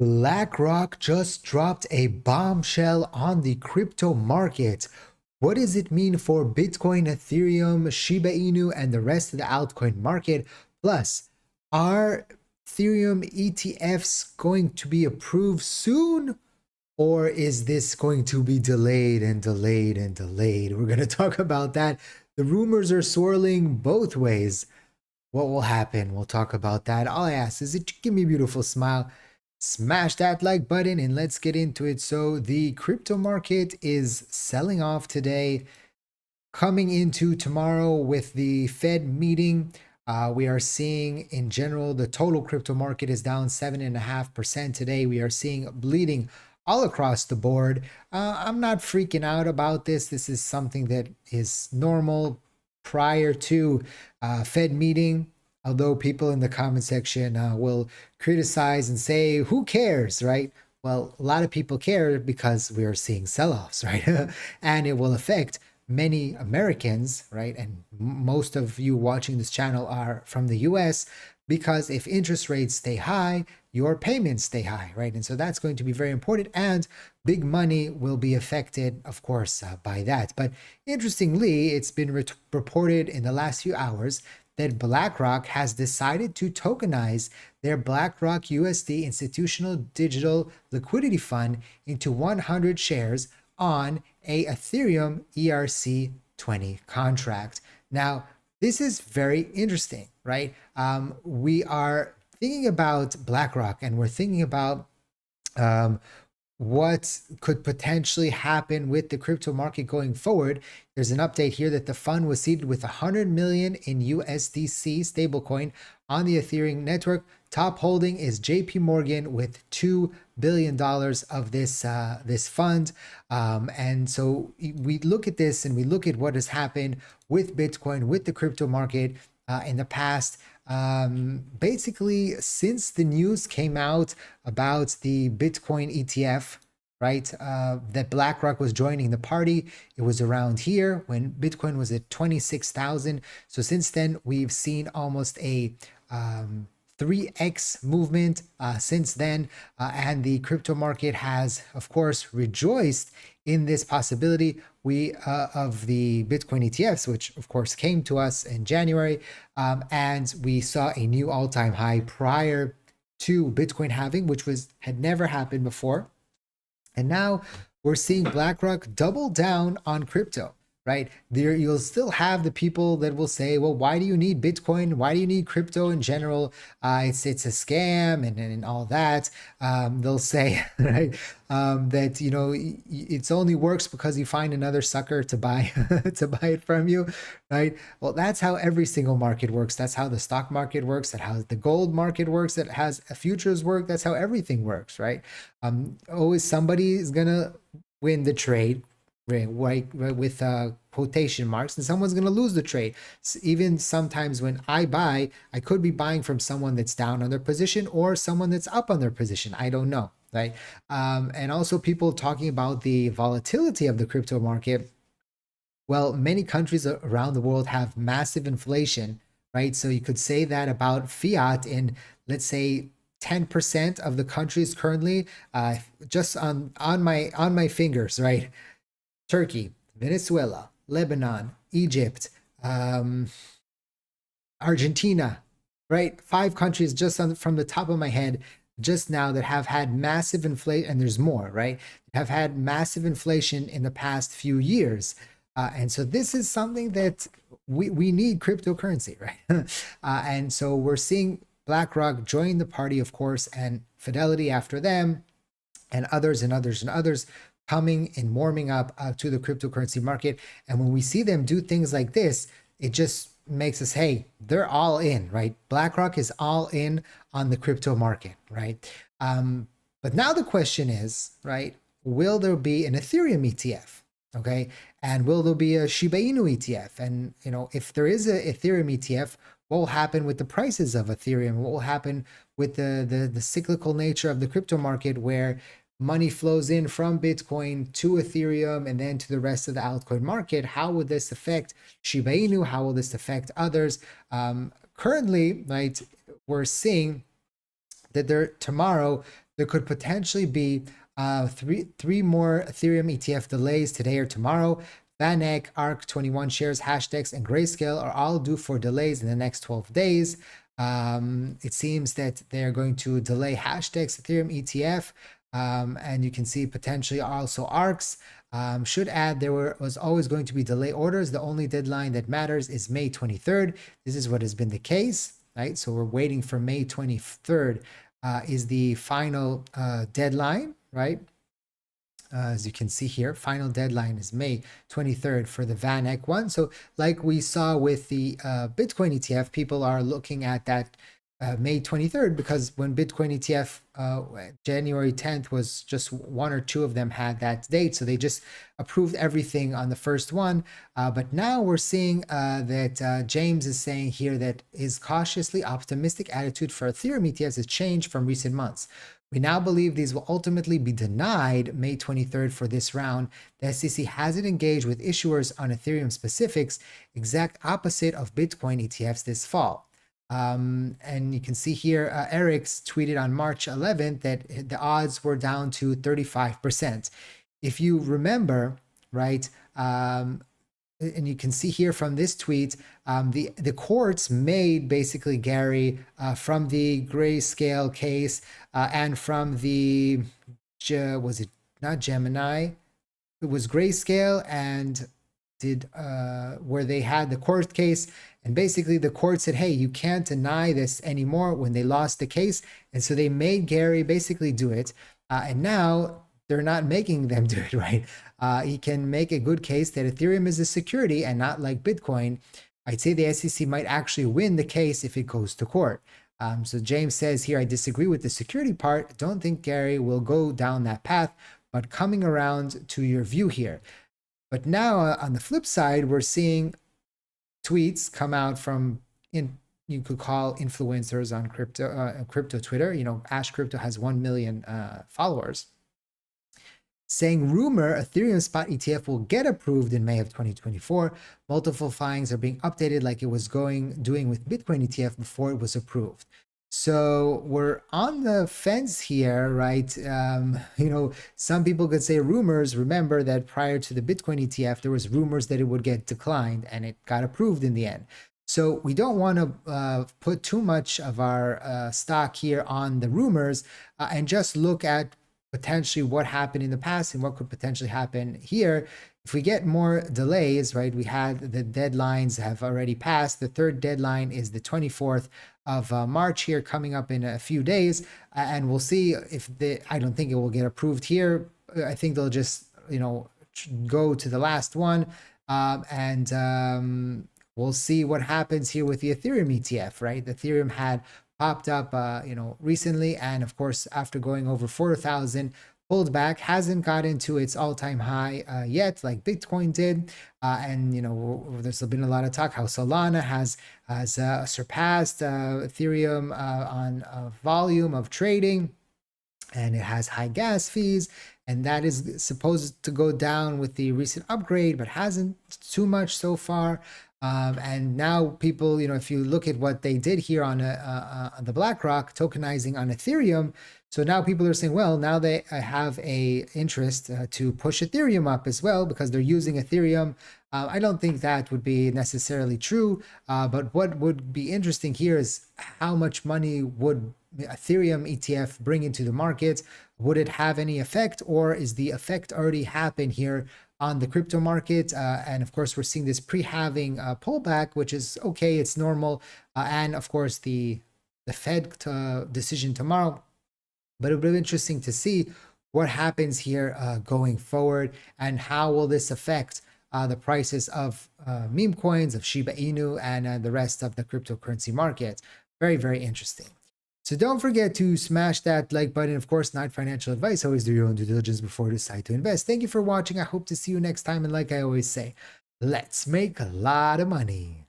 BlackRock just dropped a bombshell on the crypto market. What does it mean for Bitcoin, Ethereum, Shiba Inu, and the rest of the altcoin market? Plus, are Ethereum ETFs going to be approved soon? Or is this going to be delayed and delayed and delayed? We're going to talk about that. The rumors are swirling both ways. What will happen? We'll talk about that. All I ask is that you give me a beautiful smile, smash that like button, and let's get into it. So the crypto market is selling off today, coming into tomorrow with the Fed meeting. We are seeing in general the total crypto market is down 7.5% today. We are seeing bleeding all across the board. I'm not freaking out about this. This is something that is normal prior to Fed meeting. Although people in the comment section will criticize and say, who cares, right? Well, a lot of people care because we are seeing sell-offs, right? And it will affect many Americans, right? And most of you watching this channel are from the US, because if interest rates stay high, your payments stay high, right? And so that's going to be very important, and big money will be affected, of course, by that. But interestingly, it's been reported in the last few hours that BlackRock has decided to tokenize their BlackRock USD Institutional Digital Liquidity Fund into 100 shares on a Ethereum ERC20 contract. Now, this is very interesting, right? We are thinking about BlackRock, and we're thinking about what could potentially happen with the crypto market going forward. There's an update here that the fund was seeded with 100 million in USDC stablecoin on the Ethereum network. Top holding is JP Morgan with $2 billion of this fund. And so we look at this and we look at what has happened with Bitcoin, with the crypto market in the past. Basically, since the news came out about the Bitcoin ETF, right, that BlackRock was joining the party, it was around here when Bitcoin was at 26,000. So since then, we've seen almost a 3x movement since then, and the crypto market has, of course, rejoiced in this possibility of the Bitcoin ETFs, which of course came to us in January, and we saw a new all-time high prior to Bitcoin halving, which had never happened before. And now we're seeing BlackRock double down on crypto, right? There, you'll still have the people that will say, well, why do you need Bitcoin? Why do you need crypto in general? It's a scam and all that. They'll say, right, that, you know, it's only works because you find another sucker to buy to buy it from you, right? Well, that's how every single market works. That's how the stock market works. That's how the gold market works. That has futures work. That's how everything works, right? Always somebody is gonna win the trade, right, with quotation marks, and someone's going to lose the trade. Even sometimes when I buy, I could be buying from someone that's down on their position or someone that's up on their position. I don't know, right? And also people talking about the volatility of the crypto market. Well, many countries around the world have massive inflation, right? So you could say that about fiat in, let's say, 10% of the countries currently, just on my fingers, right? Turkey, Venezuela, Lebanon, Egypt, Argentina, right? 5 countries just from the top of my head just now that have had massive inflation, and there's more, right? Have had massive inflation in the past few years. And so this is something that we need cryptocurrency, right? And so we're seeing BlackRock join the party, of course, and Fidelity after them, and others and others and others coming and warming up to the cryptocurrency market. And when we see them do things like this, it just makes us, hey, they're all in, right? BlackRock is all in on the crypto market, right? But now the question is, right, will there be an Ethereum ETF? Okay, and will there be a Shiba Inu ETF? And, you know, if there is a Ethereum ETF, what will happen with the prices of Ethereum? What will happen with the cyclical nature of the crypto market, where money flows in from Bitcoin to Ethereum and then to the rest of the altcoin market? How would this affect Shiba Inu? How will this affect others? Currently, right, we're seeing that tomorrow there could potentially be three more Ethereum ETF delays today or tomorrow. VanEck, ARK 21 shares, Hashdex, and Grayscale are all due for delays in the next 12 days. It seems that they're going to delay Hashdex Ethereum ETF, and you can see potentially also ARKs. Should add there was always going to be delay orders. The only deadline that matters is May 23rd. This is what has been the case, right? So we're waiting for May 23rd is the final deadline, right? As you can see here, final deadline is May 23rd for the VanEck one. So like we saw with the Bitcoin ETF, people are looking at that May 23rd, because when Bitcoin ETF January 10th was just one or two of them had that date, so they just approved everything on the first one. But now we're seeing that James is saying here that his cautiously optimistic attitude for Ethereum ETFs has changed from recent months. We now believe these will ultimately be denied May 23rd for this round. The SEC hasn't engaged with issuers on Ethereum specifics, exact opposite of Bitcoin ETFs this fall. And you can see here, Eric's tweeted on March 11th that the odds were down to 35%. If you remember, right, and you can see here from this tweet, the courts made basically Gary from the Grayscale case and from the, was it not Gemini? It was Grayscale and did where they had the court case, and basically the court said, hey, you can't deny this anymore when they lost the case. And so they made Gary basically do it. And now they're not making them do it, right? He can make a good case that Ethereum is a security and not like Bitcoin. I'd say the SEC might actually win the case if it goes to court. So James says here, I disagree with the security part. Don't think Gary will go down that path, but coming around to your view here. But now on the flip side, we're seeing tweets come out from, you could call influencers on crypto Twitter. You know, Ash Crypto has 1 million followers, saying rumor Ethereum spot ETF will get approved in May of 2024. Multiple filings are being updated like it was doing with Bitcoin ETF before it was approved. So we're on the fence here, right? You know, some people could say rumors. Remember that prior to the Bitcoin ETF, there was rumors that it would get declined and it got approved in the end. So we don't want to put too much of our stock here on the rumors and just look at potentially what happened in the past and what could potentially happen here. If we get more delays, right, we had the deadlines have already passed. The third deadline is the 24th of March here, coming up in a few days. And we'll see if I don't think it will get approved here. I think they'll just, you know, go to the last one. We'll see what happens here with the Ethereum ETF, right? Ethereum had popped up, you know, recently. And of course, after going over 4,000, pulled back, hasn't gotten to its all-time high yet, like Bitcoin did. And, you know, there's been a lot of talk how Solana has surpassed Ethereum on volume of trading, and it has high gas fees. And that is supposed to go down with the recent upgrade, but hasn't too much so far. And now people, you know, if you look at what they did here on the Blackrock tokenizing on Ethereum, so now people are saying, well, now they have a interest to push Ethereum up as well because they're using Ethereum. I don't think that would be necessarily true, but what would be interesting here is how much money would Ethereum ETF bring into the market? Would it have any effect, or is the effect already happened here on the crypto market? And of course, we're seeing this pre-halving pullback, which is okay, it's normal. And of course, the Fed decision tomorrow. But it will be interesting to see what happens here going forward, and how will this affect the prices of meme coins, of Shiba Inu, and the rest of the cryptocurrency market. Very, very interesting. So don't forget to smash that like button. Of course, not financial advice. Always do your own due diligence before you decide to invest. Thank you for watching. I hope to see you next time. And like I always say, let's make a lot of money.